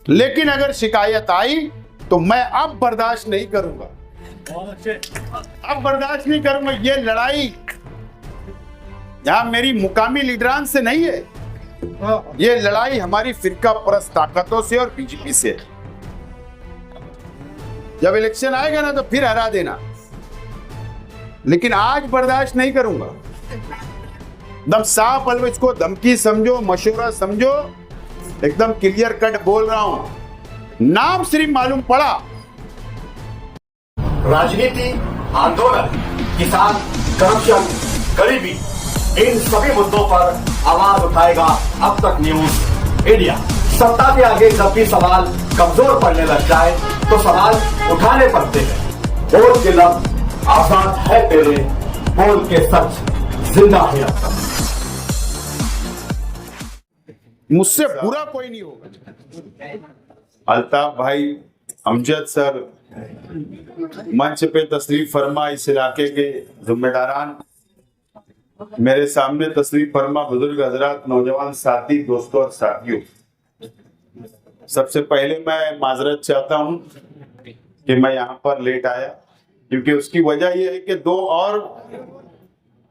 लेकिन अगर शिकायत आई तो मैं अब बर्दाश्त नहीं करूंगा, अब बर्दाश्त नहीं करूंगा। ये लड़ाई यहां मेरी मुकामी लीडरान से नहीं है, ये लड़ाई हमारी फिरका परस्त ताकतों से और बीजेपी से है। जब इलेक्शन आएगा ना तो फिर हरा देना, लेकिन आज बर्दाश्त नहीं करूंगा। एकदम साफ अलग, इसको धमकी समझो, मशवरा समझो, एकदम क्लियर कट बोल रहा हूं। नाम सिर्फ मालूम पड़ा, राजनीति, आंदोलन, किसान, करप्शन, गरीबी, इन सभी मुद्दों पर आवाज उठाएगा अब तक न्यूज इंडिया। सत्ता के आगे जब भी सवाल कमजोर पड़ने लग जाए तो सवाल उठाने पड़ते हैं। बोल के लफ्ज आजाद है तेरे, बोल के सच जिंदा है अब तक। मुझसे बुरा कोई नहीं होगा। अल्ताफ भाई, अमजद सर, मंच पे तशरीफ फरमा, इस इलाके के जिम्मेदारान, मेरे सामने तशरीफ फरमा बुजुर्ग हजरात, नौजवान साथी, दोस्तों और साथियों, सबसे पहले मैं माजरत चाहता हूं कि मैं यहां पर लेट आया, क्योंकि उसकी वजह यह है कि 2 और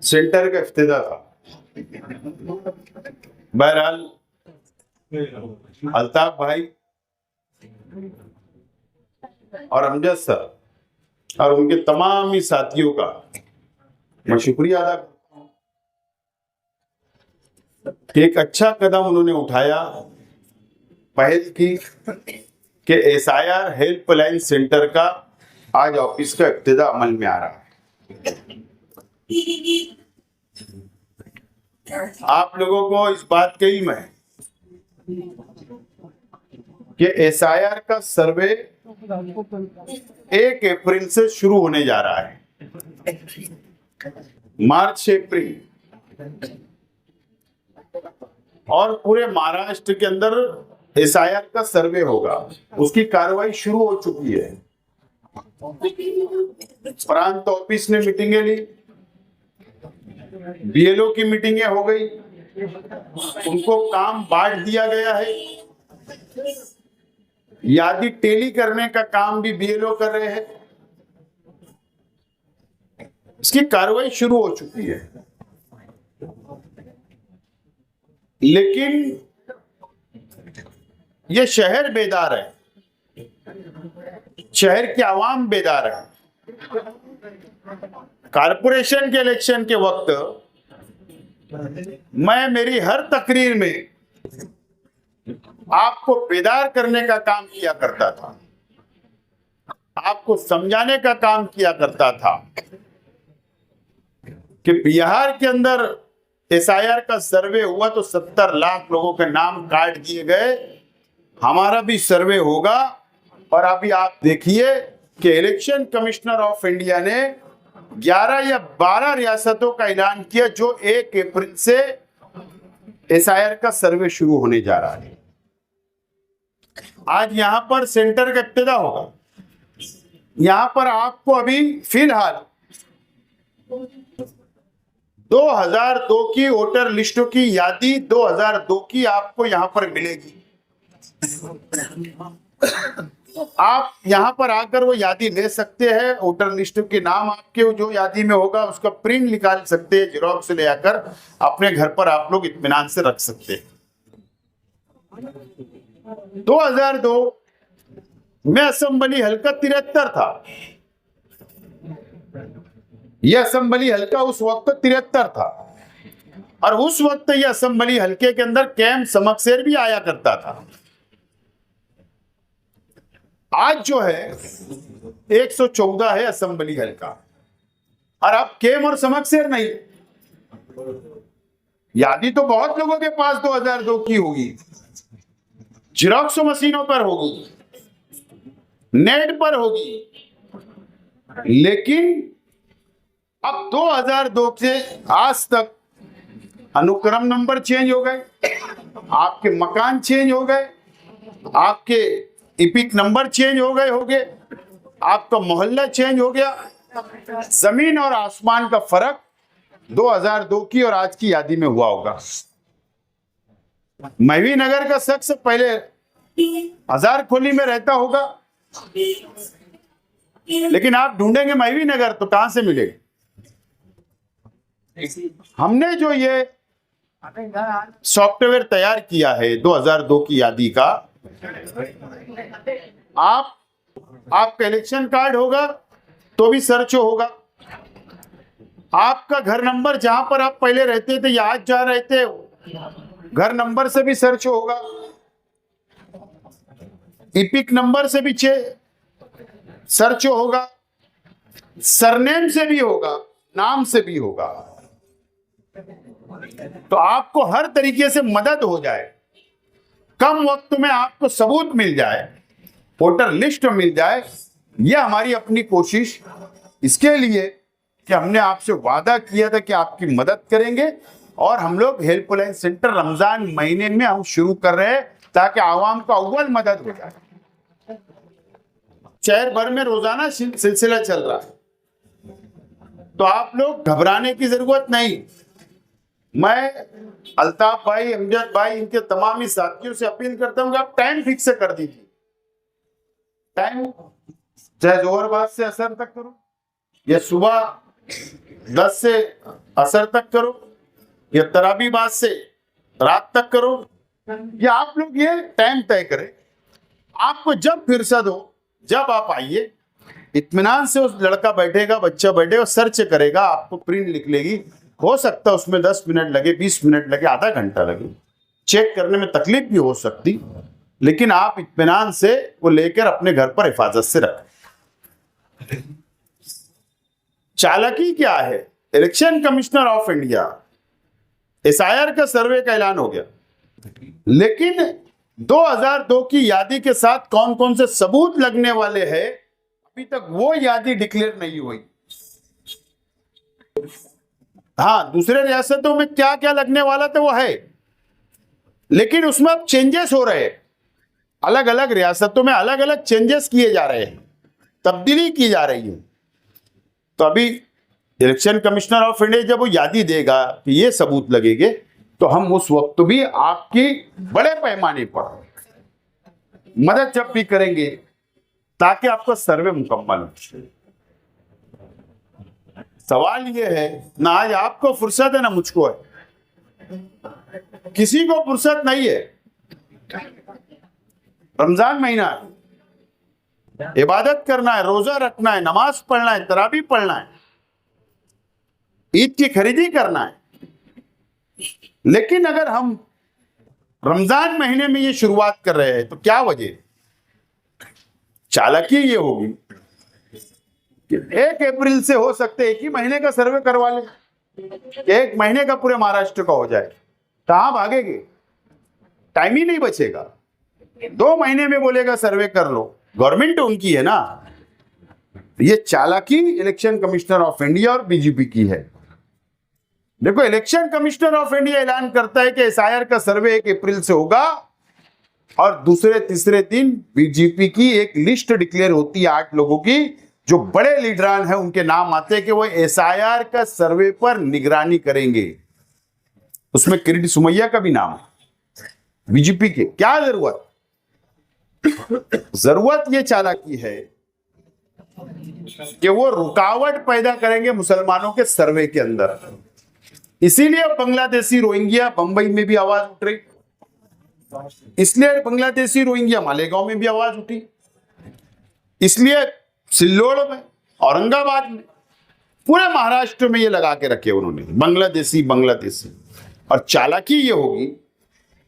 सेंटर का इफ्तिताह था। बहरहाल अल्ताफ भाई और अमजद सर और उनके तमाम ही साथियों का मैं शुक्रिया अदा करता हूं। एक अच्छा कदम उन्होंने उठाया, पहल की कि एसआईआर हेल्पलाइन सेंटर का आज ऑफिस का इब्तिदा अमल में आ रहा है। आप लोगों को इस बात का इल्म है कि एसआईआर का सर्वे 1 अप्रैल से शुरू होने जा रहा है, मार्च से अप्रैल, और पूरे महाराष्ट्र के अंदर एसआईआर का सर्वे होगा। उसकी कार्रवाई शुरू हो चुकी है। प्रांत ऑफिस ने मीटिंगें ली, बीएलओ की मीटिंगें हो गई, उनको काम बांट दिया गया है। यादी टेली करने का काम भी बीएलओ कर रहे हैं। इसकी कार्रवाई शुरू हो चुकी है, लेकिन ये शहर बेदार है, शहर के आवाम बेदार है। कारपोरेशन के इलेक्शन के वक्त मैं मेरी हर तकरीर में आपको बेदार करने का काम किया करता था, आपको समझाने का काम किया करता था कि बिहार के अंदर एसआईआर का सर्वे हुआ तो 70 लाख लोगों के नाम काट दिए गए। हमारा भी सर्वे होगा, और अभी आप देखिए कि इलेक्शन कमिश्नर ऑफ इंडिया ने 11 या 12 रियासतों का ऐलान किया जो 1 अप्रैल से एसआईआर का सर्वे शुरू होने जा रहा है। आज यहां पर सेंटर का इब्तिदा होगा। यहां पर आपको अभी फिलहाल 2002 की वोटर लिस्टों की यादी 2002 की आपको यहां पर मिलेगी। आप यहां पर आकर वो यादी ले सकते हैं। वोटर लिस्ट के नाम आपके जो यादी में होगा उसका प्रिंट निकाल सकते हैं, जेरॉक्स ले आकर अपने घर पर आप लोग इत्मीनान से रख सकते हैं। 2002 में असेंबली हल्का 73 था। यह असेंबली हल्का उस वक्त 73 था, और उस वक्त यह असेंबली हल्के के अंदर कैंप समकसेर भी आया करता था। आज जो है 114 है असेंबली हल्का, और अब केम और समकसेर नहीं। यादी तो बहुत लोगों के पास 2002 की होगी, जेरॉक्स मशीनों पर होगी, नेट पर होगी, लेकिन अब 2002 से आज तक अनुक्रम नंबर चेंज हो गए, आपके मकान चेंज हो गए, आपके इपिक नंबर चेंज हो गए होंगे, आपका मोहल्ला चेंज हो गया। जमीन और आसमान का फर्क 2002 की और आज की यादी में हुआ होगा। मैं भी नगर का शख्स पहले हजार खोली में रहता होगा, लेकिन आप ढूंढेंगे महवी नगर तो कहां से मिलेगा? हमने जो ये सॉफ्टवेयर तैयार किया है 2002 की यादी का, आपका इलेक्शन कार्ड होगा तो भी सर्च होगा, आपका घर नंबर जहां पर आप पहले रहते थे या आज जहां रहते घर नंबर से भी सर्च होगा, इपिक नंबर से भी सर्च होगा, सरनेम से भी होगा, नाम से भी होगा। तो आपको हर तरीके से मदद हो जाए, कम वक्त में आपको सबूत मिल जाए, वोटर लिस्ट मिल जाए, यह हमारी अपनी कोशिश। इसके लिए कि हमने आपसे वादा किया था कि आपकी मदद करेंगे, और हम लोग हेल्पलाइन सेंटर रमजान महीने में हम शुरू कर रहे हैं ताकि आवाम को अव्वल मदद हो जाए। शहर भर में रोजाना सिलसिला चल रहा है, तो आप लोग घबराने की जरूरत नहीं। मैं अल्ताफ भाई, अमजद भाई, इनके तमाम ही साथियों से अपील करता हूं कि आप टाइम फिक्स कर दीजिए। टाइम चाहे जोहर बाद से असर तक करो या सुबह 10 से असर तक करो या तराबी बाद से रात तक करो, या आप लोग ये टाइम तय करें। आपको जब फुर्सत हो जब आप आइए, इत्मीनान से उस लड़का बैठेगा, बच्चा बैठेगा, सर्च करेगा, आपको प्रिंट लिख लेगी। हो सकता है उसमें 10 मिनट लगे, 20 मिनट लगे, आधा घंटा लगे, चेक करने में तकलीफ भी हो सकती, लेकिन आप इत्मीनान से वो लेकर अपने घर पर हिफाजत से रखें। चालाकी क्या है? Election commissioner of India SIR का सर्वे का ऐलान हो गया, लेकिन 2002 की यादी के साथ कौन कौन से सबूत लगने वाले हैं अभी तक वो यादी डिक्लेयर नहीं हुई। हाँ, दूसरे रियासतों में क्या क्या लगने वाला था वो है, लेकिन उसमें अब चेंजेस हो रहे हैं। अलग अलग रियासतों में अलग अलग चेंजेस किए जा रहे हैं, तब्दीली की जा रही है। तो अभी इलेक्शन कमिश्नर ऑफ इंडिया जब वो यादी देगा कि ये सबूत लगेंगे, तो हम उस वक्त भी आपकी बड़े पैमाने पर मदद जब भी करेंगे ताकि आपका सर्वे मुकम्मल हो। सवाल ये है, ना आज आपको फुर्सत है ना मुझको है, किसी को फुर्सत नहीं है। रमजान महीना है, इबादत करना है, रोजा रखना है, नमाज पढ़ना है, तरावी पढ़ना है, ईद की खरीदी करना है। लेकिन अगर हम रमजान महीने में ये शुरुआत कर रहे हैं तो क्या वजह? चालाकी ये होगी कि 1 अप्रैल से हो सकते एक ही महीने का सर्वे करवा ले, 1 महीने का पूरे महाराष्ट्र का हो जाए। कहां भागेंगे? टाइम ही नहीं बचेगा। 2 महीने में बोलेगा सर्वे कर लो, गवर्नमेंट उनकी है ना। ये चालाकी इलेक्शन कमिश्नर ऑफ इंडिया और बीजेपी की है। देखो, इलेक्शन कमिश्नर ऑफ इंडिया ऐलान करता है कि SIR का सर्वे 1 अप्रैल से होगा, और दूसरे तीसरे दिन बीजेपी की एक लिस्ट डिक्लेयर होती है 8 लोगों की, जो बड़े लीडरान हैं, उनके नाम आते हैं कि वो SIR का सर्वे पर निगरानी करेंगे। उसमें किरीट सुमैया का भी नाम है बीजेपी के। क्या जरूरत? जरूरत ये चालाकी है कि वो रुकावट पैदा करेंगे मुसलमानों के सर्वे के अंदर। इसीलिए बांग्लादेशी रोहिंग्या बंबई में भी आवाज उठ रही, इसलिए बांग्लादेशी रोहिंग्या मालेगांव में भी आवाज उठी, इसलिए सिल्लोड़ में, औरंगाबाद में, पूरे महाराष्ट्र में ये लगा के रखे उन्होंने, बांग्लादेशी। और चालाकी ये होगी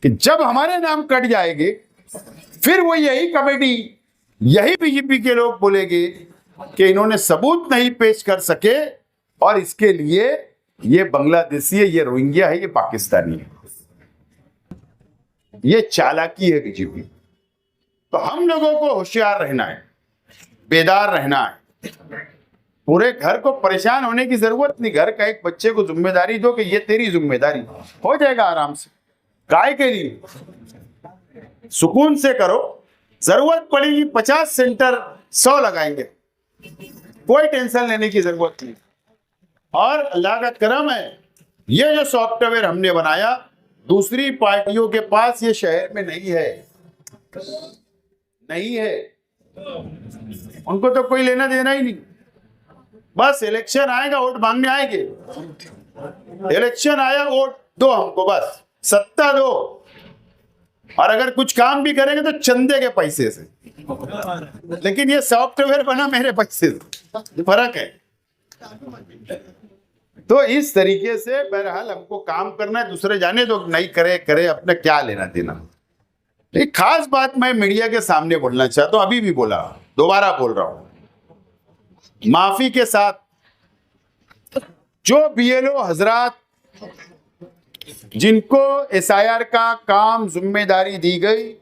कि जब हमारे नाम कट जाएंगे, फिर वो यही कमेटी, यही बीजेपी के लोग बोलेंगे कि इन्होंने सबूत नहीं पेश कर सके और इसके लिए ये बांग्लादेशी है, ये रोहिंग्या है, ये पाकिस्तानी है। ये चालाकी है बीजेपी। तो हम लोगों को होशियार रहना है, बेदार रहना है। पूरे घर को परेशान होने की जरूरत नहीं। घर का एक बच्चे को जिम्मेदारी दो कि ये तेरी जिम्मेदारी, हो जाएगा आराम से। काय के लिए? सुकून से करो। जरूरत पड़ेगी 50 सेंटर 100 लगाएंगे, कोई टेंशन लेने की जरूरत नहीं। और अल्लाह का करम है, ये जो सॉफ्टवेयर हमने बनाया दूसरी पार्टियों के पास ये शहर में नहीं है। नहीं है, उनको तो कोई लेना देना ही नहीं। बस इलेक्शन आएगा वोट मांगने आएंगे, इलेक्शन आया वोट दो हमको, बस सत्ता दो, और अगर कुछ काम भी करेंगे तो चंदे के पैसे से, लेकिन ये सॉफ्टवेयर बना मेरे पैसे से, फर्क है। तो इस तरीके से बहरहाल हमको काम करना है, दूसरे जाने दो नहीं करे अपने क्या लेना देना। एक खास बात मैं मीडिया के सामने बोलना चाहता हूं, अभी भी बोला, दोबारा बोल रहा हूं, माफी के साथ जो बीएलओ हजरात जिनको एसआईआर का काम जिम्मेदारी दी गई,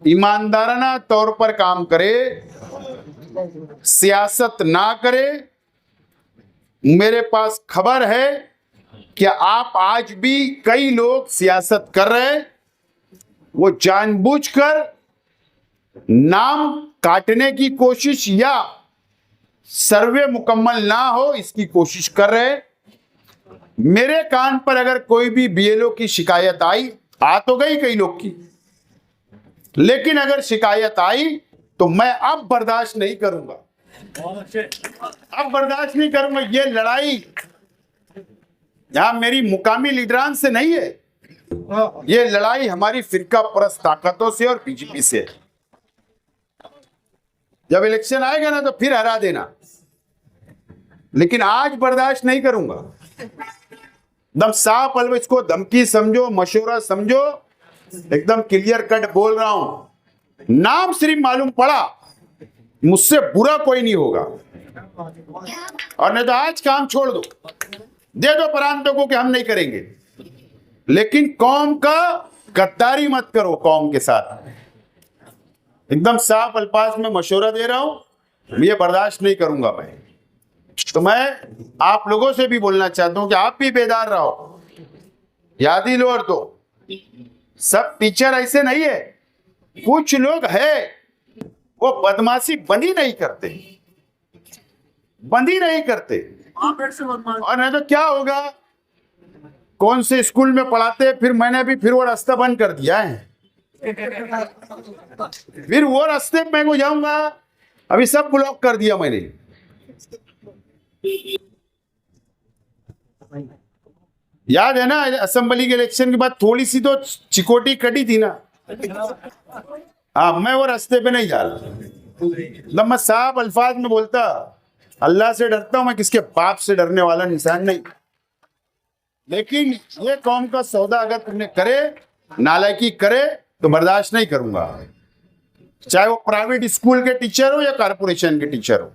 ईमानदाराना तौर पर काम करे, सियासत ना करे। मेरे पास खबर है कि आप आज भी कई लोग सियासत कर रहे हैं, वो जानबूझकर नाम काटने की कोशिश या सर्वे मुकम्मल ना हो इसकी कोशिश कर रहे हैं। मेरे कान पर अगर कोई भी बीएलओ की शिकायत आई, आ तो गई कई लोग की, लेकिन अगर शिकायत आई तो मैं अब बर्दाश्त नहीं करूंगा, अब बर्दाश्त नहीं करूंगा। ये लड़ाई यहां मेरी मुकामी लीडरान से नहीं है, ये लड़ाई हमारी फिरका परस्त ताकतों से और बीजेपी से है। जब इलेक्शन आएगा ना तो फिर हरा देना, लेकिन आज बर्दाश्त नहीं करूंगा। एकदम साफ अलग, इसको धमकी समझो, मशवरा समझो, एकदम क्लियर कट बोल रहा हूं। नाम सिर्फ मालूम पड़ा, मुझसे बुरा कोई नहीं होगा, और नहीं तो आज काम छोड़ दो, दे दो प्रांतों को कि हम नहीं करेंगे, लेकिन कौम का गद्दारी मत करो कौम के साथ। एकदम साफ अल्फाज में मशवरा दे रहा हूं, ये बर्दाश्त नहीं करूंगा मैं। तो मैं आप लोगों से भी बोलना चाहता हूं कि आप भी बेदार रहो, याद ही लो। और तो सब टीचर ऐसे नहीं है, कुछ लोग है वो बदमाशी बंदी नहीं करते, बंदी नहीं करते। और नहीं तो क्या होगा, कौन से स्कूल में पढ़ाते, फिर मैंने भी फिर वो रास्ता बंद कर दिया है, फिर वो रास्ते में मैं जाऊंगा, अभी सब ब्लॉक कर दिया मैंने। याद है ना असेंबली के इलेक्शन के बाद थोड़ी सी तो चिकोटी कटी थी ना। हाँ, मैं वो रास्ते पे नहीं जा रहा, मैं साफ अल्फाज में बोलता, अल्लाह से डरता हूं मैं, किसके बाप से डरने वाला इंसान नहीं। लेकिन ये कौम का सौदा अगर तुमने करे, नालायकी करे, तो बर्दाश्त नहीं करूंगा, चाहे वो प्राइवेट स्कूल के टीचर हो या कारपोरेशन के टीचर हो।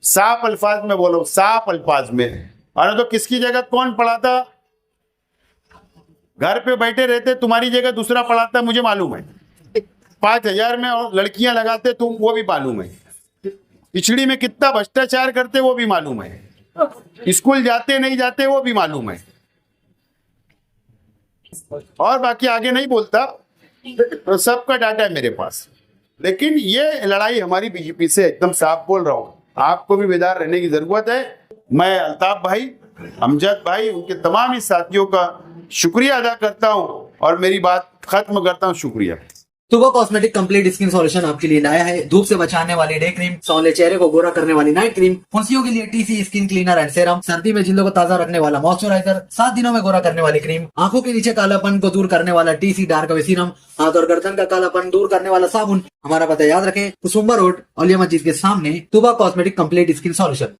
साफ अल्फाज में बोलो, साफ अल्फाज में। और तो किसकी जगह कौन पढ़ाता, घर पे बैठे रहते, तुम्हारी जगह दूसरा पढ़ाता, मुझे मालूम है। 5,000 में और लड़कियां लगाते तुम, वो भी मालूम है। पिछड़ी में कितना भ्रष्टाचार करते, वो भी मालूम है। स्कूल जाते नहीं जाते, वो भी मालूम है। और बाकी आगे नहीं बोलता, तो सबका डाटा है मेरे पास। लेकिन ये लड़ाई हमारी बीजेपी से, एकदम साफ बोल रहा हूं, आपको भी बेदार रहने की जरूरत है। मैं अल्ताफ भाई, अमजद भाई, उनके तमाम ही साथियों का शुक्रिया अदा करता हूं और मेरी बात खत्म करता हूं। शुक्रिया। तुबा कॉस्मेटिक कंप्लीट स्किन सॉल्यूशन आपके लिए लाया है धूप से बचाने वाली डे क्रीम, सौंदर्य चेहरे को गोरा करने वाली नाइट क्रीम, फुंसियों के लिए TC skin cleaner and serum, सर्दी में जिल्दों को ताजा रखने वाला मॉइस्चराइजर, 7 दिनों में गोरा करने वाली क्रीम, आंखों के नीचे कालापन को दूर करने वाला टीसी डार्क वे सीरम, हाथ और गर्दन का कालापन दूर करने वाला साबुन। हमारा पता याद रखें, कुसुम्बा रोड, औलिया मस्जिद के सामने, तुबा कॉस्मेटिक कंप्लीट स्किन सॉल्यूशन।